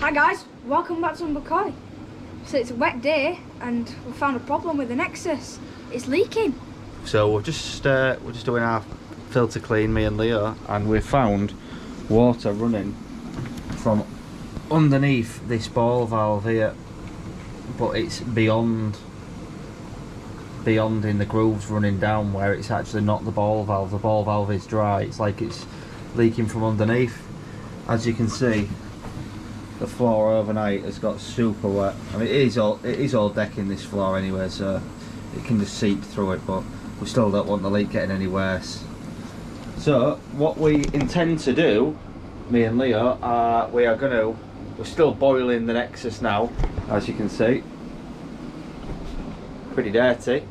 Hi guys, welcome back to Humber Koi. So it's a wet day and we found a problem with the Nexus. It's leaking. So we're just doing our filter clean, me and Leo, and we've found water running from underneath this ball valve here, but it's beyond in the grooves, running down where it's actually not the ball valve. The ball valve is dry. It's like it's leaking from underneath. As you can see, the floor overnight has got super wet. I mean, it is all decking, this floor anyway, so it can just seep through it, but we still don't want the leak getting any worse. So what we intend to do, me and Leo, we're still boiling the Nexus now, as you can see. Pretty dirty.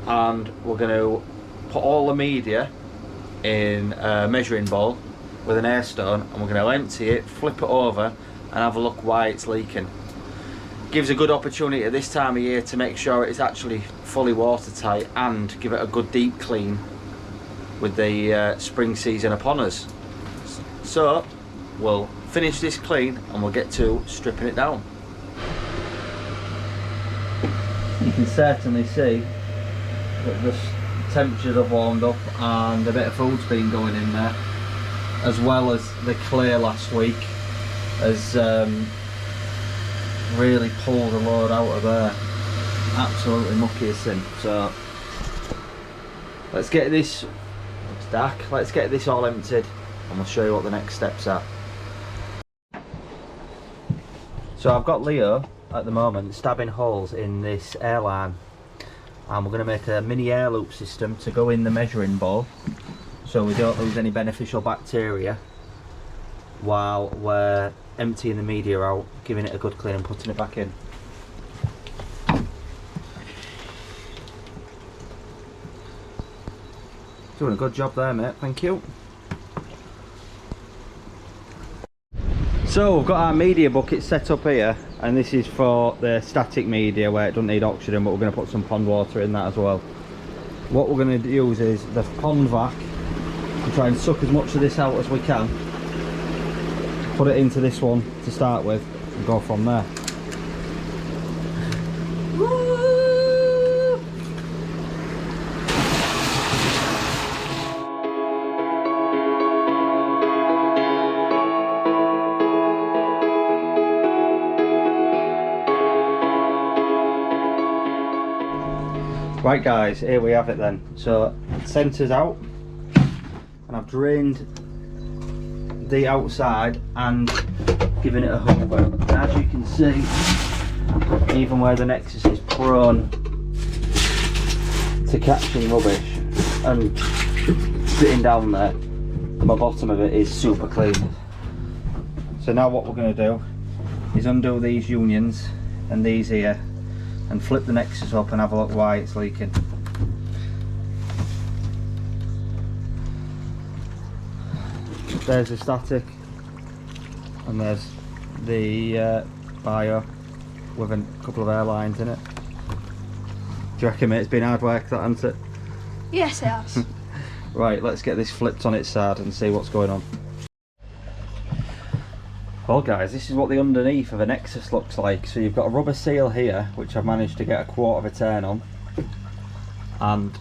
And we're going to put all the media in a measuring bowl with an air stone, and we're going to empty it, flip it over, and have a look why it's leaking. Gives a good opportunity at this time of year to make sure it's actually fully watertight and give it a good deep clean with the spring season upon us. So we'll finish this clean and we'll get to stripping it down. You can certainly see that the temperatures have warmed up and a bit of food's been going in there, as well as the clay last week has really pulled a load out of there. Absolutely mucky as sin. So let's get this, it's dark, let's get this all emptied and we'll show you what the next steps are. So I've got Leo at the moment stabbing holes in this airline, and we're going to make a mini air loop system to go in the measuring bowl so we don't lose any beneficial bacteria while we're emptying the media out, giving it a good clean and putting it back in. Doing a good job there, mate, thank you. So we've got our media bucket set up here, and this is for the static media where it doesn't need oxygen, but we're going to put some pond water in that as well. What we're going to use is the pond vac to try and suck as much of this out as we can, put it into this one to start with and go from there. Right guys, here we have it then. So centre's out, and I've drained the outside and given it a Humber. And as you can see, even where the Nexus is prone to catching rubbish and sitting down there, my bottom of it is super clean. So now what we're going to do is undo these unions and these here and flip the Nexus up and have a look why it's leaking. There's the static, and there's the bio with a couple of airlines in it. Do you reckon, mate, it's been hard work, that, hasn't it? Yes, it has. Right, let's get this flipped on its side and see what's going on. Well guys, this is what the underneath of a Nexus looks like. So you've got a rubber seal here, which I've managed to get a quarter of a turn on, and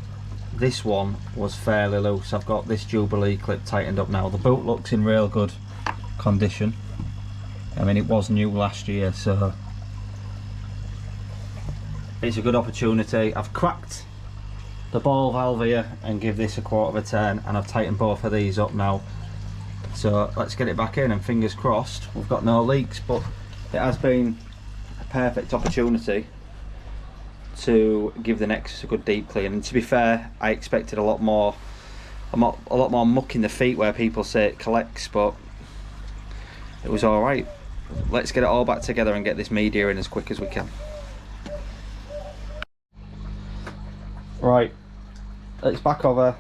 this one was fairly loose. I've got this Jubilee clip tightened up now. The boot looks in real good condition. I mean, it was new last year, so it's a good opportunity. I've cracked the ball valve here and give this a quarter of a turn, and I've tightened both of these up now. So let's get it back in, and fingers crossed we've got no leaks. But it has been a perfect opportunity to give the Nexus a good deep clean. And to be fair, I expected a lot more muck in the feet where people say it collects, but it was all right. Let's get it all back together and get this media in as quick as we can. Right, let's back over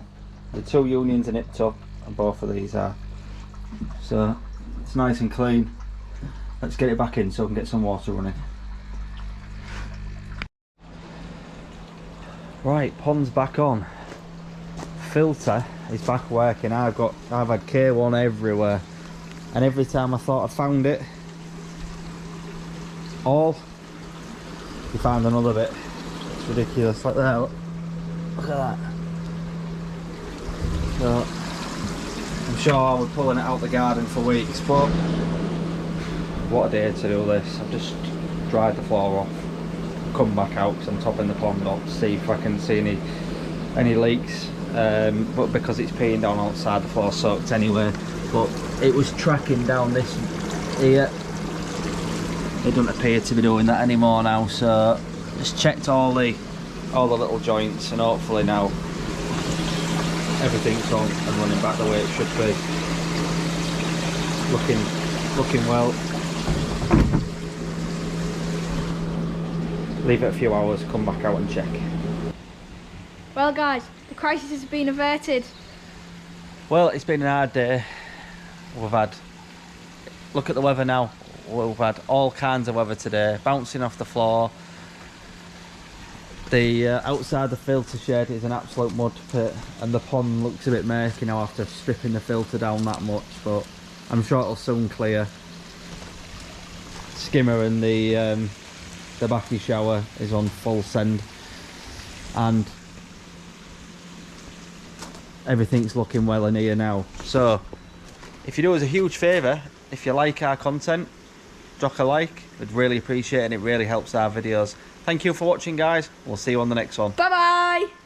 the two unions are nipped up, and both of these are. So it's nice and clean. Let's get it back in so we can get some water running. Right, pond's back on. Filter is back working. I've had K1 everywhere, and every time I thought I found it, all. You found another bit. It's ridiculous. Like that. Look at that. So I'm sure I was pulling it out the garden for weeks, but what a day to do this. I've just dried the floor off, come back out because I'm topping the pond up to see if I can see any leaks. But because it's peeing down outside, the floor soaked anyway. But it was tracking down this here. It doesn't appear to be doing that anymore now, so just checked all the little joints, and hopefully now everything's on and running back the way it should be. Looking well. Leave it a few hours, come back out and check. Well guys, the crisis has been averted. Well, it's been a hard day. We've had, look at the weather now. We've had all kinds of weather today, bouncing off the floor. The outside the filter shed is an absolute mud pit, and the pond looks a bit murky now after stripping the filter down that much, but I'm sure it'll soon clear. Skimmer and the backy shower is on full send, and everything's looking well in here now. So if you do us a huge favour, if you like our content, drop a like. We'd really appreciate it, and it really helps our videos. Thank you for watching, guys. We'll see you on the next one. Bye bye.